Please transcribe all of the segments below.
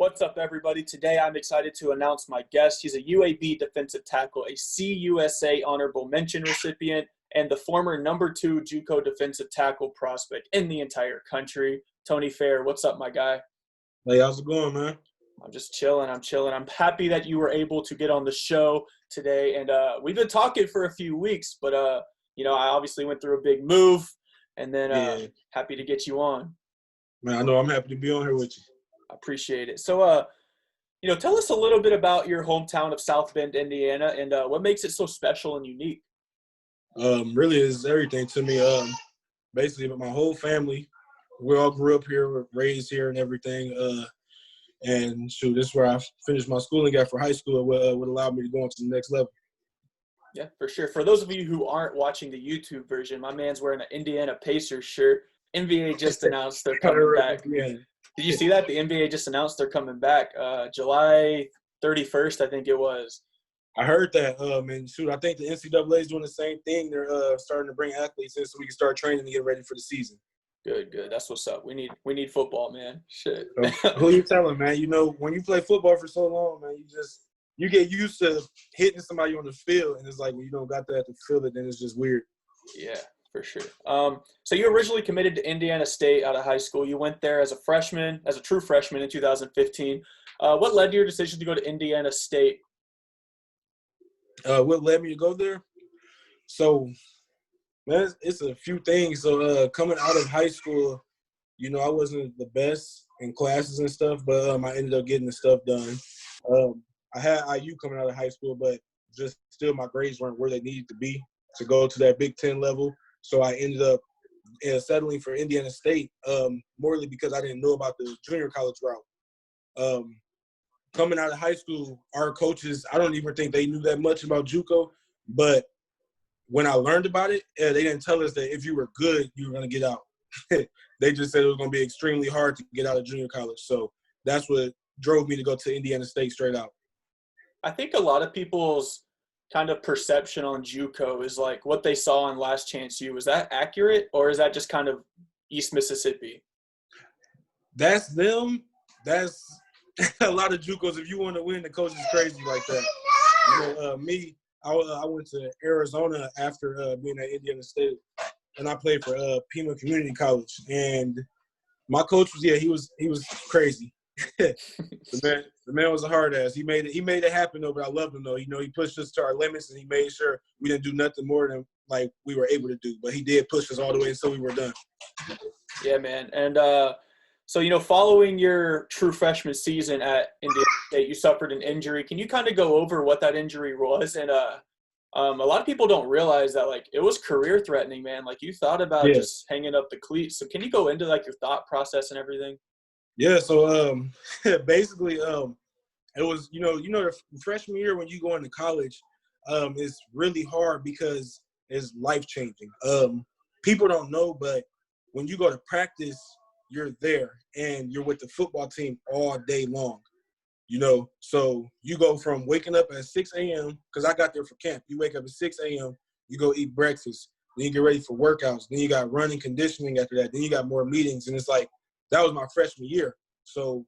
What's up, everybody? Today, I'm excited to announce my guest. He's a UAB defensive tackle, a CUSA honorable mention recipient, and the former #2 JUCO defensive tackle prospect in the entire country. Tony Fair, what's up, my guy? Hey, how's it going, man? I'm just chilling. I'm happy that you were able to get on the show today. And we've been talking for a few weeks, but, I obviously went through a big move, and then happy to get you on. Man, I know I'm happy to be on here with you. I appreciate it. So, tell us a little bit about your hometown of South Bend, Indiana, and what makes it so special and unique. Really is everything to me. Basically, my whole family, we all grew up here, were raised here and everything. And shoot, this is where I finished my schooling at for high school. It would allow me to go on to the next level. Yeah, for sure. For those of you who aren't watching the YouTube version, my man's wearing an Indiana Pacers shirt. NBA just announced they're coming back. Yeah. Did you see that? The NBA just announced they're coming back July 31st, I think it was. I heard that. And shoot, I think the NCAA is doing the same thing. They're starting to bring athletes in so we can start training to get ready for the season. Good. That's what's up. We need football, man. Shit. Who you telling, man? You know, when you play football for so long, man, you get used to hitting somebody on the field, and it's like when you don't got that to feel it, then it's just weird. Yeah, for sure. So you originally committed to Indiana State out of high school. You went there as a true freshman in 2015. What led to your decision to go to Indiana State? What led me to go there? So, man, it's a few things. So, coming out of high school, I wasn't the best in classes and stuff, but I ended up getting the stuff done. I had IU coming out of high school, but just still my grades weren't where they needed to be to go to that Big Ten level. So I ended up settling for Indiana State, morely because I didn't know about the junior college route. Coming out of high school, our coaches, I don't even think they knew that much about JUCO, but when I learned about it, they didn't tell us that if you were good, you were going to get out. They just said it was going to be extremely hard to get out of junior college. So that's what drove me to go to Indiana State straight out. I think a lot of people's kind of perception on JUCO is like what they saw on Last Chance U. Is that accurate, or is that just kind of East Mississippi? That's them. That's a lot of JUCOs. If you want to win, the coach is crazy like that. Me, I went to Arizona after being at Indiana State, and I played for Pima Community College. And my coach he was crazy. The man was a hard ass. He made it happen though, but I loved him though. He pushed us to our limits, and he made sure we didn't do nothing more than like we were able to do. But he did push us all the way until we were done. Yeah, man. And so following your true freshman season at Indiana State, you suffered an injury. Can you kind of go over what that injury was? And a lot of people don't realize that like it was career threatening, man. Like you thought about just hanging up the cleats. So can you go into like your thought process and everything? Yeah, so basically it was the freshman year when you go into college, it's really hard because it's life-changing. People don't know, but when you go to practice, you're there and you're with the football team all day long. So you go from waking up at 6 a.m. because I got there for camp. You wake up at 6 a.m., you go eat breakfast, then you get ready for workouts, then you got running conditioning after that, then you got more meetings, and it's like that was my freshman year. So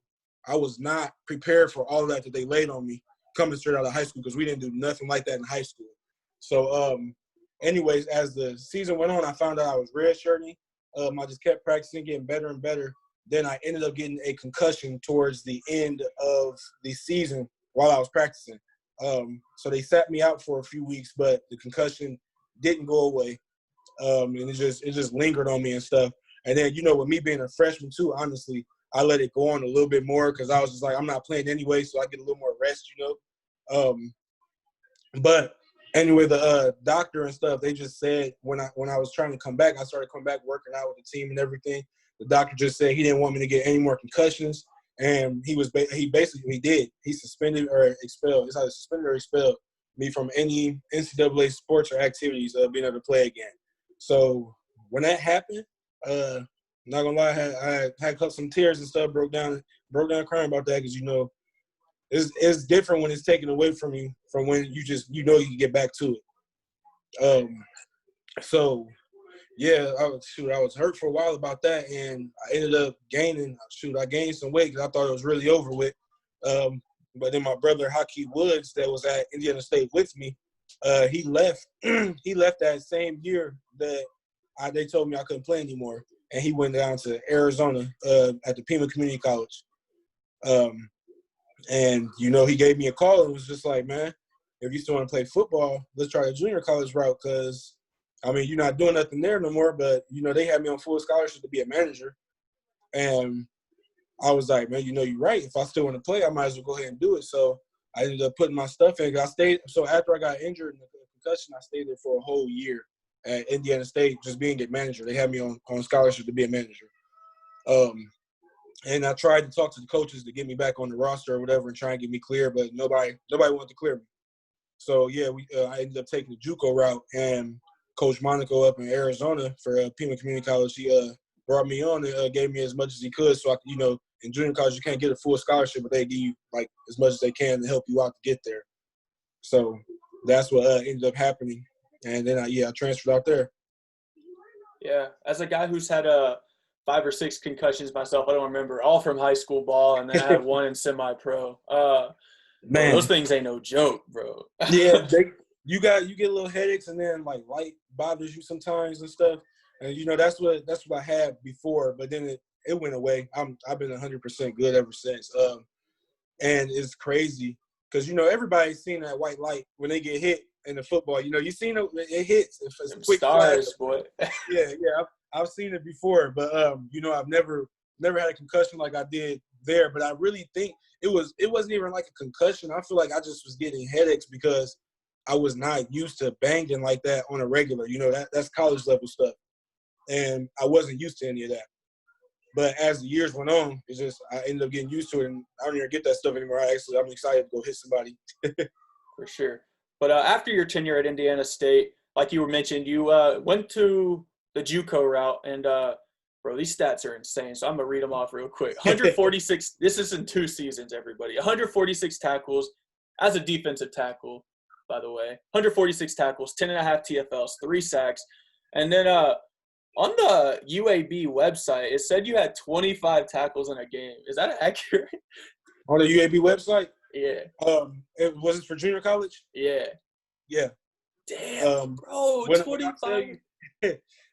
I was not prepared for all that they laid on me coming straight out of high school because we didn't do nothing like that in high school. So anyways, as the season went on, I found out I was redshirting. I just kept practicing, getting better and better. Then I ended up getting a concussion towards the end of the season while I was practicing. So they sat me out for a few weeks, but the concussion didn't go away. And it just lingered on me and stuff. And then, with me being a freshman too, honestly, I let it go on a little bit more because I was just like, I'm not playing anyway, so I get a little more rest, But anyway, the doctor and stuff, they just said when I was trying to come back, I started coming back working out with the team and everything. The doctor just said he didn't want me to get any more concussions, and he did. He suspended or expelled. It's either suspended or expelled me from any NCAA sports or activities being able to play again. So when that happened, not gonna lie, I had some tears and stuff, broke down crying about that because it's different when it's taken away from you from when you can get back to it. So Yeah, I was hurt for a while about that, and I ended up gaining. I gained some weight because I thought it was really over with. But then my brother Hockey Woods, that was at Indiana State with me, he left. He left that same year that they told me I couldn't play anymore, and he went down to Arizona at the Pima Community College. And he gave me a call and was just like, man, if you still want to play football, let's try the junior college route because. I mean, you're not doing nothing there no more, but, they had me on full scholarship to be a manager. And I was like, man, you're right. If I still want to play, I might as well go ahead and do it. So I ended up putting my stuff in. So after I got injured in the concussion, I stayed there for a whole year at Indiana State just being a manager. They had me on scholarship to be a manager. And I tried to talk to the coaches to get me back on the roster or whatever and try and get me clear, but nobody wanted to clear me. So, yeah, I ended up taking the JUCO route, and Coach Monaco up in Arizona for Pima Community College, he brought me on and gave me as much as he could. So, in junior college, you can't get a full scholarship, but they give you, as much as they can to help you out to get there. So that's what ended up happening. And then, I transferred out there. Yeah. As a guy who's had 5 or 6 concussions myself, I don't remember, all from high school ball, and then I had one in semi-pro. Man, those things ain't no joke, bro. Yeah, you get little headaches, and then light bothers you sometimes and stuff. And that's what I had before, but then it went away. I've been 100% good ever since. And it's crazy because everybody's seen that white light when they get hit in the football. You seen it hits. It's a quick stars, flash. boy. Yeah. I've seen it before, but I've never had a concussion like I did there. But I really think it wasn't even like a concussion. I feel like I just was getting headaches because I was not used to banging like that on a regular. That's college level stuff, and I wasn't used to any of that. But as the years went on, it's just I ended up getting used to it, and I don't even get that stuff anymore. I'm excited to go hit somebody. For sure. But after your tenure at Indiana State, like you were mentioned, you went to the JUCO route, and bro, these stats are insane. So I'm gonna read them off real quick. 146. This is in 2 seasons, everybody. 146 tackles as a defensive tackle, by the way. 146 tackles, 10.5 TFLs, 3 sacks, and then on the UAB website, it said you had 25 tackles in a game. Is that accurate? On the UAB website? Yeah. Was it for junior college? Yeah. Yeah. Damn, bro, 25.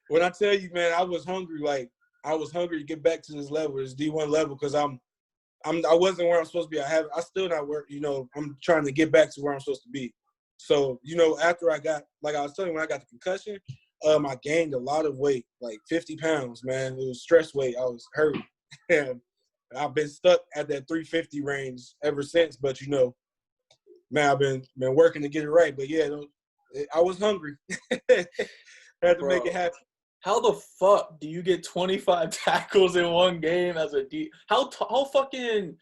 When I tell you, man, I was hungry. I was hungry to get back to this level, this D1 level, because I wasn't where I'm supposed to be. I still not where, I'm trying to get back to where I'm supposed to be. So, after I got, like I was telling you, when I got the concussion, I gained a lot of weight, 50 pounds, man. It was stress weight. I was hurt. And I've been stuck at that 350 range ever since. But, man, I've been working to get it right. But, yeah, I was hungry. Had to make it happen. How the fuck do you get 25 tackles in one game as a D? How fucking,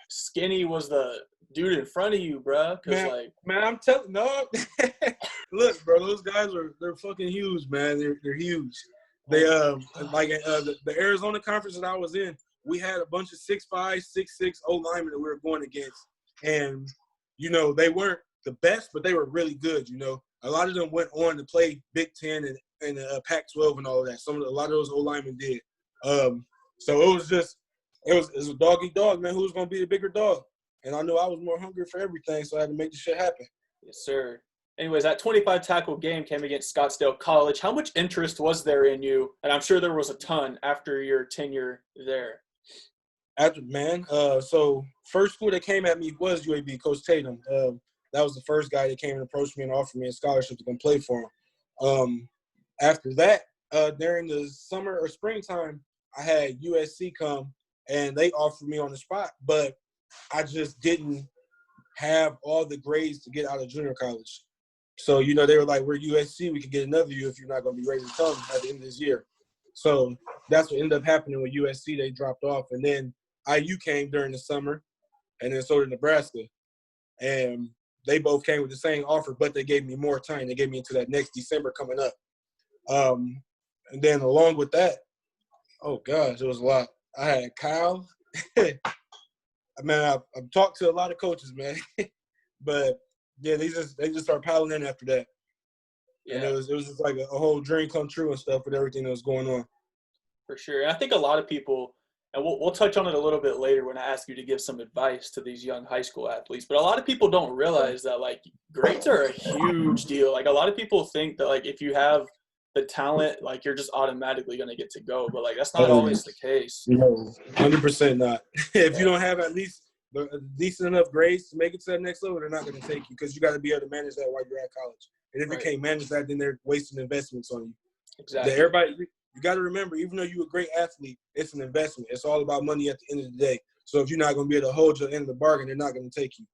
skinny was the dude in front of you, bro? Man, I'm telling no. Look, bro, those guys they're fucking huge, man. They're huge. They the Arizona conference that I was in, we had a bunch of 6'5", 6'6" O-linemen that we were going against, and they weren't the best, but they were really good. A lot of them went on to play Big Ten and Pac-12 and all of that. A lot of those O-linemen did. So it was a dog eat dog, man. Who was gonna be the bigger dog? And I knew I was more hungry for everything, so I had to make the shit happen. Yes, sir. Anyways, that 25 tackle game came against Scottsdale College. How much interest was there in you? And I'm sure there was a ton after your tenure there. So first school that came at me was UAB, Coach Tatum. That was the first guy that came and approached me and offered me a scholarship to come play for him. After that, during the summer or springtime, I had USC come, and they offered me on the spot, but I just didn't have all the grades to get out of junior college. So, they were like, we're USC. We could get another you if you're not going to be ready to come at the end of this year. So that's what ended up happening with USC. They dropped off. And then IU came during the summer, and then so did Nebraska. And they both came with the same offer, but they gave me more time. They gave me into that next December coming up. And then along with that, oh, gosh, it was a lot. I had Kyle. Man, I've talked to a lot of coaches, man. But, yeah, they just start piling in after that. And Yeah, it was just like a whole dream come true and stuff with everything that was going on. for sure. And I think a lot of people, and we'll touch on it a little bit later when I ask you to give some advice to these young high school athletes. But a lot of people don't realize that like grades are a huge deal. Like a lot of people think that like if you have the talent, like you're just automatically going to get to go. But like that's not always the case. No, 100% not. If you Yeah, don't have at least decent enough grades to make it to that next level, they're not going to take you because you got to be able to manage that while you're at college. And if you right. can't manage that, then they're wasting investments on you. Exactly. You got to remember, even though you're a great athlete, it's an investment. It's all about money at the end of the day. So if you're not going to be able to hold your end of the bargain, they're not going to take you.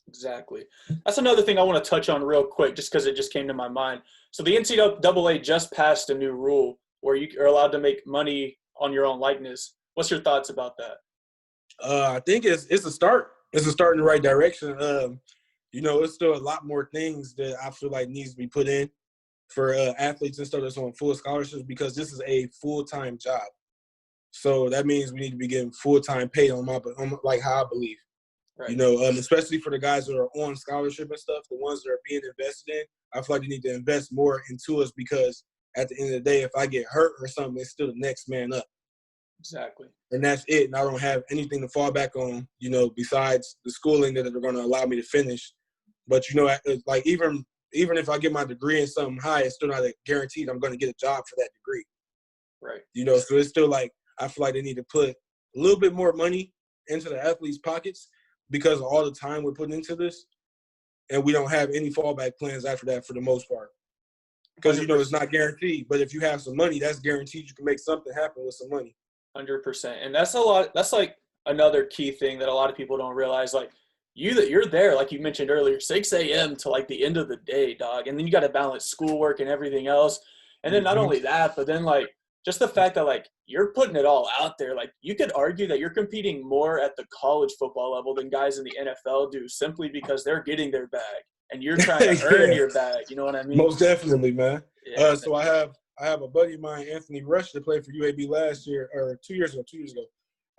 Exactly. That's another thing I want to touch on real quick, just because it just came to my mind. So the NCAA just passed a new rule where you are allowed to make money on your own likeness. What's your thoughts about that? I think it's a start. It's a start in the right direction. It's still a lot more things that I feel like needs to be put in for athletes and stuff that's on full scholarships because this is a full-time job. So that means we need to be getting full-time pay on like how I believe. Right. Especially for the guys that are on scholarship and stuff, the ones that are being invested in, I feel like they need to invest more into us because at the end of the day, if I get hurt or something, it's still the next man up. Exactly. And that's it. And I don't have anything to fall back on, besides the schooling that they're going to allow me to finish. But, like even if I get my degree in something high, it's still not guaranteed I'm going to get a job for that degree. Right. So it's still like I feel like they need to put a little bit more money into the athletes' pockets because of all the time we're putting into this. And we don't have any fallback plans after that for the most part. Because, it's not guaranteed. But if you have some money, that's guaranteed you can make something happen with some money. 100%. And that's a lot. That's like another key thing that a lot of people don't realize. Like you're there, like you mentioned earlier, 6 a.m. to like the end of the day, dog. And then you got to balance schoolwork and everything else. And then not only that, but then like just the fact that like you're putting it all out there. Like you could argue that you're competing more at the college football level than guys in the NFL do simply because they're getting their bag and you're trying to earn your bag. You know what I mean? Most definitely, man. Yeah. So I have a buddy of mine, Anthony Rush, that played for UAB last year or 2 years ago.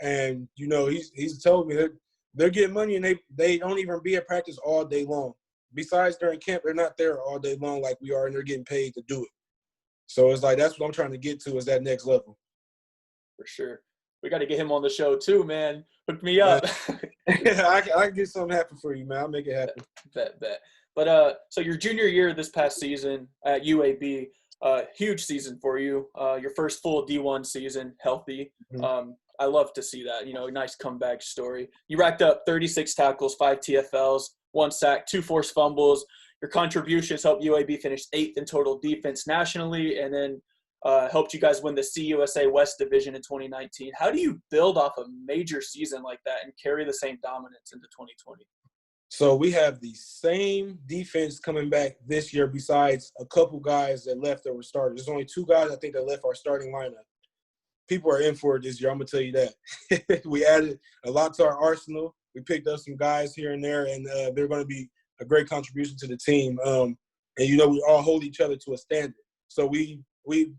And, he's told me that they're getting money and they don't even be at practice all day long. Besides during camp, they're not there all day long like we are, and they're getting paid to do it. So it's like that's what I'm trying to get to is that next level. For sure. We got to get him on the show too, man. Hook me up. I can get something happen for you, man. I'll make it happen. Bet. But so your junior year this past season at UAB, huge season for you. Your first full D1 season, healthy. Mm-hmm. I love to see that. Nice comeback story. You racked up 36 tackles, 5 TFLs, 1 sack, 2 forced fumbles. Your contributions helped UAB finish 8th in total defense nationally, and then helped you guys win the CUSA West Division in 2019. How do you build off a major season like that and carry the same dominance into 2020? So we have the same defense coming back this year besides a couple guys that left that were starters. There's only 2 guys I think that left our starting lineup. People are in for it this year, I'm going to tell you that. We added a lot to our arsenal. We picked up some guys here and there, and they're going to be a great contribution to the team. And, we all hold each other to a standard. So we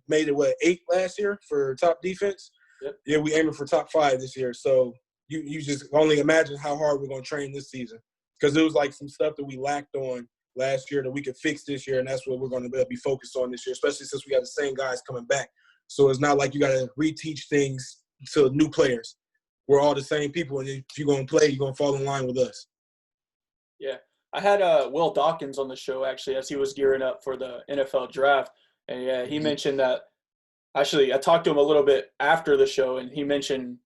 made it, 8 last year for top defense? Yep. Yeah, we aiming for top 5 this year. So you just only imagine how hard we're going to train this season. Because it was like some stuff that we lacked on last year that we could fix this year, and that's what we're going to be focused on this year, especially since we got the same guys coming back. So it's not like you got to reteach things to new players. We're all the same people, and if you're going to play, you're going to fall in line with us. Yeah. I had Will Dawkins on the show, actually, as he was gearing up for the NFL draft. And, yeah, he mentioned that – actually, I talked to him a little bit after the show, and he mentioned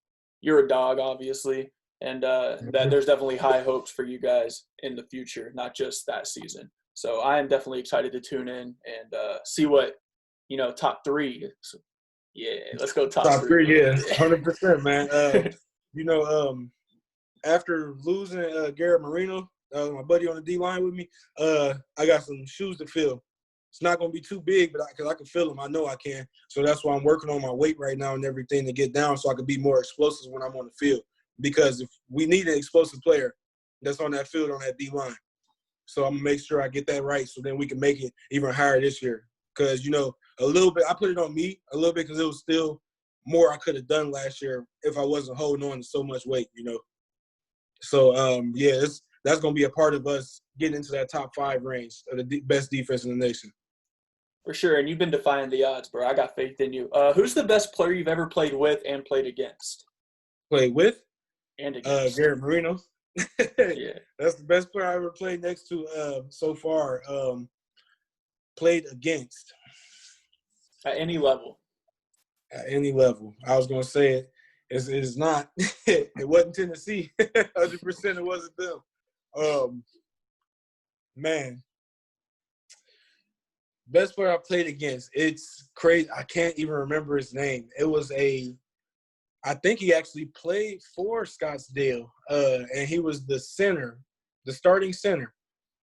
you're a dog, obviously, and that there's definitely high hopes for you guys in the future, not just that season. So I am definitely excited to tune in and see what, top 3 – so, yeah, let's go top 3. Yeah, 100%, man. After losing Garrett Marino, my buddy on the D-line with me, I got some shoes to fill. It's not going to be too big, but because I can feel them. I know I can. So that's why I'm working on my weight right now and everything to get down so I can be more explosive when I'm on the field. Because if we need an explosive player that's on that field on that D-line. So I'm going to make sure I get that right so then we can make it even higher this year. Because, a little bit – I put it on me a little bit because it was still more I could have done last year if I wasn't holding on to so much weight, So, that's going to be a part of us getting into that top 5 range of the best defense in the nation. For sure, and you've been defying the odds, bro. I got faith in you. Who's the best player you've ever played with and played against? Played with And against. Garrett Marino. Yeah. That's the best player I ever played next to so far. Played against At any level. at any level. I was gonna say it. It's not. It wasn't Tennessee. 100% it wasn't them. Man, best player I played against. It's crazy. I can't even remember his name. It was I think he actually played for Scottsdale, and he was the center, the starting center,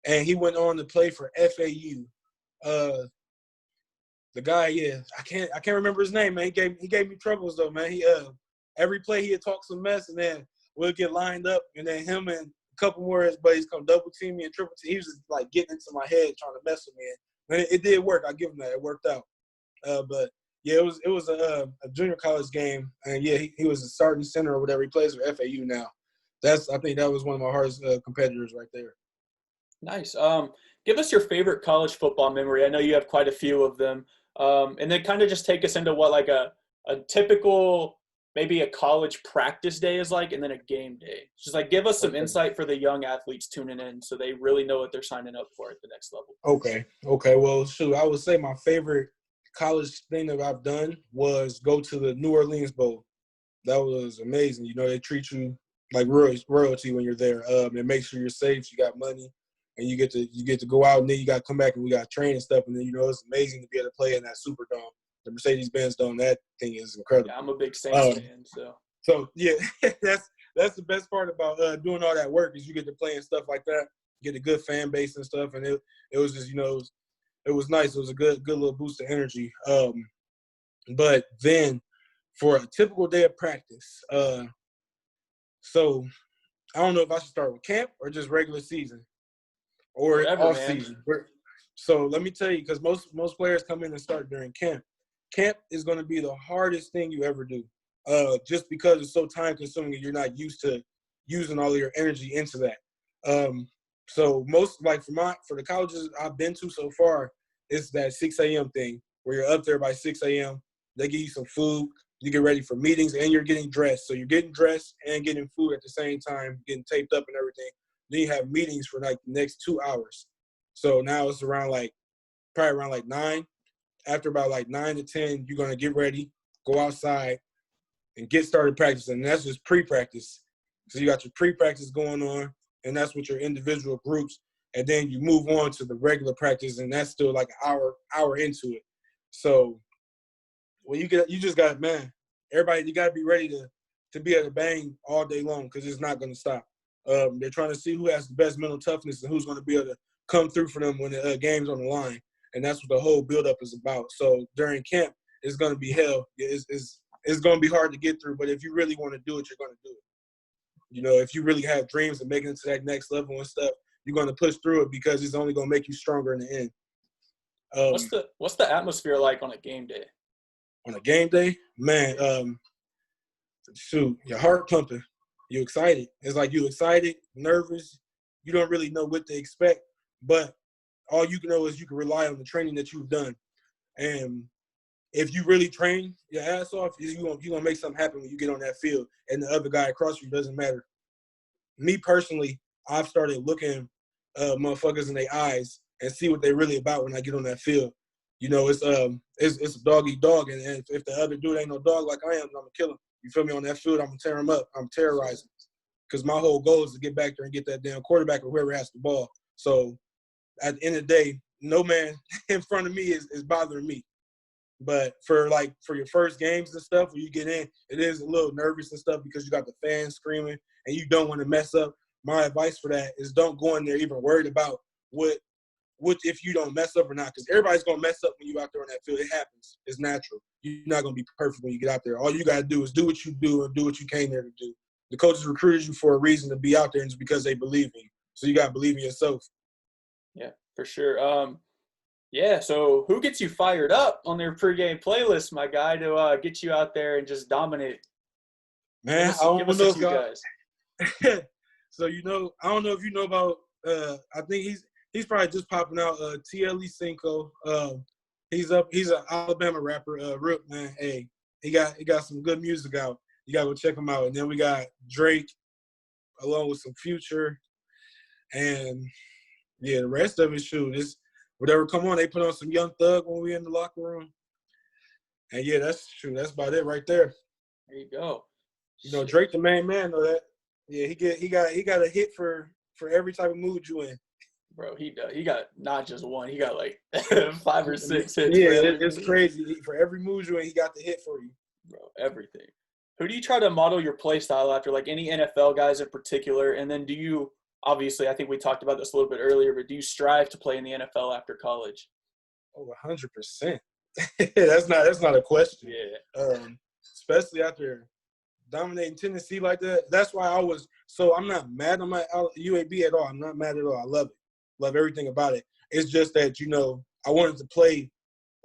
and he went on to play for FAU. The guy, yeah, I can't remember his name, man. He gave me troubles though, man. He every play he'd talk some mess, and then we'll get lined up, and then him and a couple more of his buddies come double team me and triple team. He was just like getting into my head trying to mess with me, and it did work. I give him that. It worked out. But yeah, it was a junior college game, and yeah, he was a starting center or whatever. He plays for FAU now. I think that was one of my hardest competitors right there. Nice. Give us your favorite college football memory. I know you have quite a few of them. And then kind of just take us into what like a typical, maybe a college practice day is like, and then a game day. Just like give us some insight for the young athletes tuning in so they really know what they're signing up for at the next level. Okay. Well, shoot, I would say my favorite college thing that I've done was go to the New Orleans Bowl. That was amazing. You know, they treat you like royalty when you're there. They make sure you're safe, you got money, and you get to go out, and then you got to come back and we got to train and stuff. And then, you know, it's amazing to be able to play in that Superdome, the Mercedes-Benz Dome. That thing is incredible. Yeah, I'm a big Saints fan, so. So yeah, that's the best part about doing all that work is you get to play and stuff like that, get a good fan base and stuff, and it was just, you know, it was nice. It was a good little boost of energy. But then for a typical day of practice, so I don't know if I should start with camp or just regular season or off season. So let me tell you, because most players come in and start during camp. Camp is going to be the hardest thing you ever do, just because it's so time consuming and you're not used to using all of your energy into that. So most, like for the colleges I've been to so far, it's that 6 a.m. thing where you're up there by 6 a.m. They give you some food, you get ready for meetings, and you're getting dressed. So you're getting dressed and getting food at the same time, getting taped up and everything. Then you have meetings for like the next 2 hours. So now it's probably around 9. After about like 9 to 10, you're going to get ready, go outside, and get started practicing. And that's just pre-practice. So you got your pre-practice going on, and that's with your individual groups. And then you move on to the regular practice, and that's still like an hour into it. So when you just got, man, everybody, you got to be ready to be able to bang all day long because it's not going to stop. They're trying to see who has the best mental toughness and who's going to be able to come through for them when the game's on the line. And that's what the whole build-up is about. So during camp, it's going to be hell. It's going to be hard to get through, but if you really want to do it, you're going to do it. You know, if you really have dreams of making it to that next level and stuff, you're going to push through it because it's only going to make you stronger in the end. What's the atmosphere like on a game day? On a game day, man, shoot, your heart pumping. You excited. It's like you excited, nervous. You don't really know what to expect, but all you can know is you can rely on the training that you've done. And if you really train your ass off, you're going to make something happen when you get on that field. And the other guy across you doesn't matter. Me personally, I've started looking motherfuckers in their eyes and see what they're really about when I get on that field. You know, it's a dog eat dog. And if the other dude ain't no dog like I am, I'm going to kill him. You feel me? On that field, I'm going to tear him up. I'm terrorizing. Because my whole goal is to get back there and get that damn quarterback or whoever has the ball. So at the end of the day, no man in front of me is bothering me. But for your first games and stuff, when you get in, it is a little nervous and stuff because you got the fans screaming and you don't want to mess up. My advice for that is don't go in there even worried about what if you don't mess up or not, because everybody's going to mess up when you're out there on that field. It happens. It's natural. You're not going to be perfect when you get out there. All you got to do is do what you do and do what you came there to do. The coaches recruited you for a reason to be out there, and it's because they believe in you. So you got to believe in yourself. Yeah, for sure. Yeah, so who gets you fired up on their pregame playlist, my guy, to get you out there and just dominate? Man, give us a few guys. So, you know, I don't know if you know about I think he's probably just popping out TLE Cinco. He's an Alabama rapper, Rook, man. Hey, he got some good music out. You gotta go check him out. And then we got Drake, along with some Future, and yeah, the rest of it, shoot, it's whatever come on. They put on some Young Thug when we in the locker room, and yeah, that's true. That's about it right there. There you go. You know, Drake the main man, though. That yeah, he got a hit for every type of mood you in. Bro, he got not just one. He got like 5 or 6 hits. Yeah, it's crazy. For every mood you in, he got the hit for you. Bro, everything. Who do you try to model your play style after? Like any NFL guys in particular? And then do you – obviously, I think we talked about this a little bit earlier, but do you strive to play in the NFL after college? Oh, 100%. That's not a question. Yeah. Especially after dominating Tennessee like that. That's why I'm not mad on my UAB at all. I'm not mad at all. I love it. Love everything about it. It's just that, you know, I wanted to play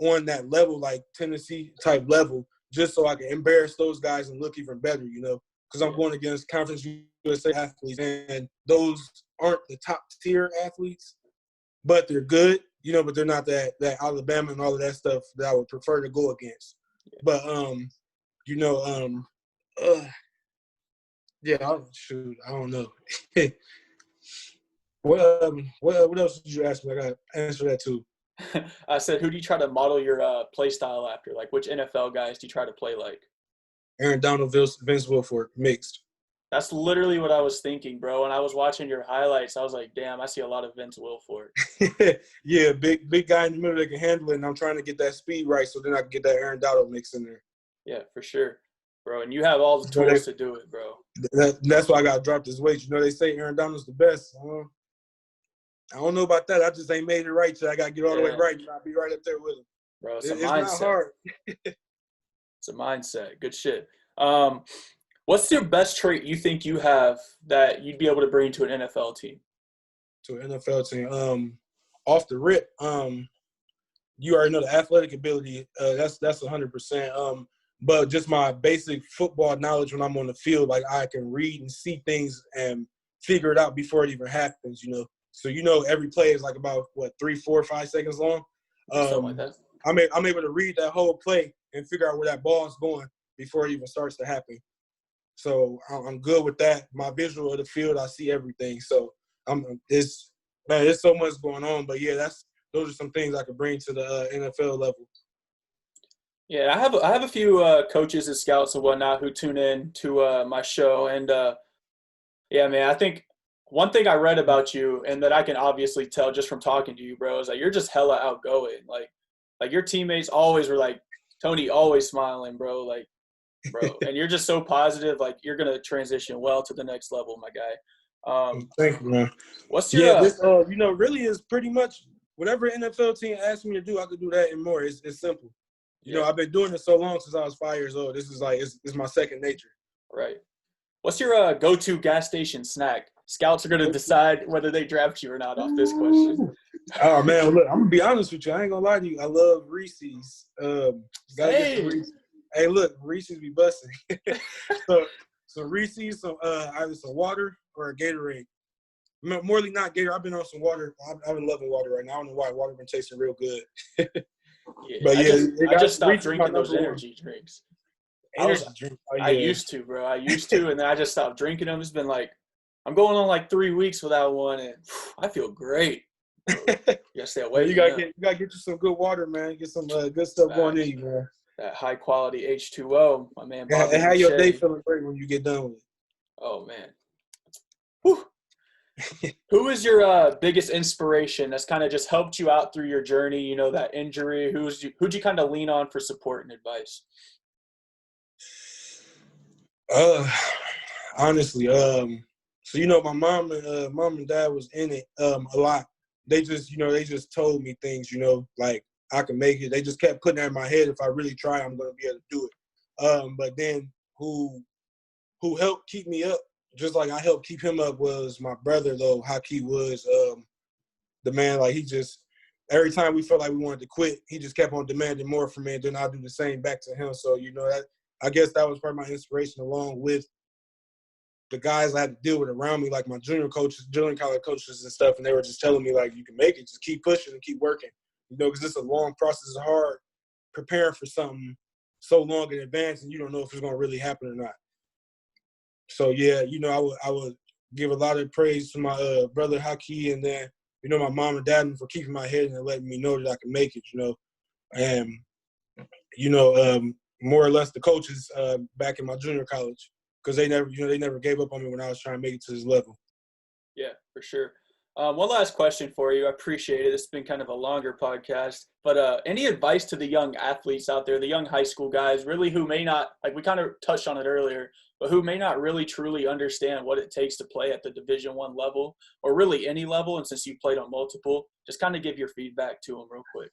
on that level, like Tennessee type level, just so I can embarrass those guys and look even better, you know, because I'm going against Conference USA athletes, and those aren't the top tier athletes, but they're good, you know, but they're not that Alabama and all of that stuff that I would prefer to go against. But, you know, yeah, I don't know. What else did you ask me? I got to answer that too. I said, who do you try to model your play style after? Like, which NFL guys do you try to play like? Aaron Donald, Vince Wilfork, mixed. That's literally what I was thinking, bro. When I was watching your highlights, I was like, damn, I see a lot of Vince Wilfork. Yeah, big guy in the middle that can handle it, and I'm trying to get that speed right so then I can get that Aaron Donald mix in there. Yeah, for sure, bro. And you have all the tools to do it, bro. That's why I got to drop this weight. You know, they say Aaron Donald's the best. I don't know about that. I just ain't made it right, so I got to get all the way right, and I'll be right up there with him. Bro, it's mindset. Not hard. It's a mindset. Good shit. What's your best trait you think you have that you'd be able to bring to an NFL team? To an NFL team, off the rip, you already know the athletic ability. That's 100%. But just my basic football knowledge when I'm on the field, like I can read and see things and figure it out before it even happens. You know. So, you know, every play is like about, 3, 4, 5 seconds long. Something like that. I'm able to read that whole play and figure out where that ball is going before it even starts to happen. So I'm good with that. My visual of the field, I see everything. So there's so much going on. But, yeah, those are some things I could bring to the NFL level. Yeah, I have a few coaches and scouts and whatnot who tune in to my show. And, yeah, man, I think – one thing I read about you and that I can obviously tell just from talking to you, bro, is that you're just hella outgoing. Like your teammates always were like, Tony, always smiling, bro. Like, bro, and you're just so positive. Like, you're going to transition well to the next level, my guy. Thank you, man. What's your this, you know, really is pretty much whatever NFL team asks me to do, I could do that and more. It's simple. You know, I've been doing it so long since I was 5 years old. This is like it's my second nature. Right. What's your go-to gas station snack? Scouts are going to decide whether they draft you or not off this question. Oh, man, look, I'm going to be honest with you. I ain't going to lie to you. I love Reese's. Gotta get some Reese's. Hey, look, Reese's be busting. so Reese's, either some water or a Gatorade. Morely not Gatorade. I've been on some water. I've been loving water right now. I don't know why. Water been tasting real good. But I just stopped drinking those energy drinks. I used to, bro. And then I just stopped drinking them. It's been like, I'm going on like 3 weeks without one, and I feel great. You gotta stay away. You gotta get you some good water, man. Get some good stuff going in you, man. That high quality H2O, my man. And how your day feeling great when you get done with it. Oh man. Whew. Who is your biggest inspiration that's kind of just helped you out through your journey? You know, that injury. Who'd you kind of lean on for support and advice? Honestly, so you know, my mom and dad was in it a lot. They just told me things, you know, like I can make it. They just kept putting that in my head. If I really try, I'm gonna be able to do it. But then who helped keep me up, just like I helped keep him up, was my brother though. Haki was the man. Like he just every time we felt like we wanted to quit, he just kept on demanding more from me, and then I'll do the same back to him. So you know that. I guess that was part of my inspiration, along with the guys I had to deal with around me, like my junior college coaches and stuff, and they were just telling me, like, you can make it. Just keep pushing and keep working. you know, because it's a long process. It's hard preparing for something so long in advance, and you don't know if it's going to really happen or not. So, yeah, you know, I would give a lot of praise to my brother Haki, and then, you know, my mom and dad for keeping my head and letting me know that I can make it, you know. And, you know, more or less the coaches back in my junior college, because they never gave up on me when I was trying to make it to this level. Yeah, for sure. One last question for you. I appreciate it. It's been kind of a longer podcast, but any advice to the young athletes out there, the young high school guys, really who may not, like we kind of touched on it earlier, but who may not really truly understand what it takes to play at the Division I level or really any level, and since you played on multiple, just kind of give your feedback to them real quick.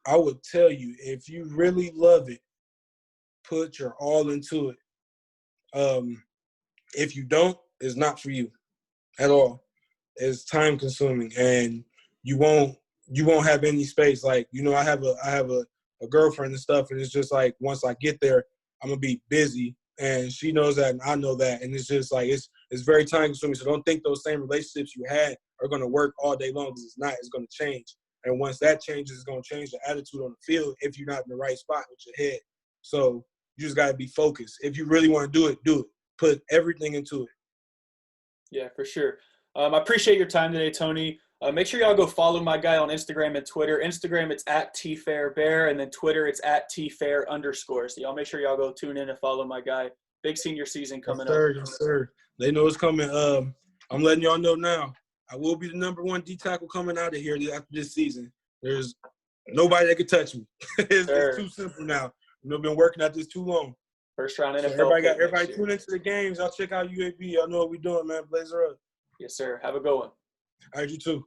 I would tell you, if you really love it, put your all into it. If you don't, it's not for you at all. It's time consuming, and you won't have any space. Like, you know, I have a girlfriend and stuff, and it's just like once I get there, I'm gonna be busy, and she knows that, and I know that, and it's just like it's very time consuming. So don't think those same relationships you had are gonna work all day long, because it's not. It's gonna change, and once that changes, it's gonna change the attitude on the field if you're not in the right spot with your head. So you just gotta be focused. If you really want to do it, do it. Put everything into it. Yeah, for sure. I appreciate your time today, Tony. Make sure y'all go follow my guy on Instagram and Twitter. Instagram, it's at TFairBear, and then Twitter, it's at TFair_. So y'all make sure y'all go tune in and follow my guy. Big senior season coming up. Yes, sir. They know it's coming. I'm letting y'all know now. I will be the #1 D tackle coming out of here after this season. There's nobody that can touch me. It's too simple now. You know, been working at this too long. First round NFL. So everybody tune into the games. Y'all check out UAB. Y'all know what we're doing, man. Blazer up. Yes, sir. Have a good one. All right, you too.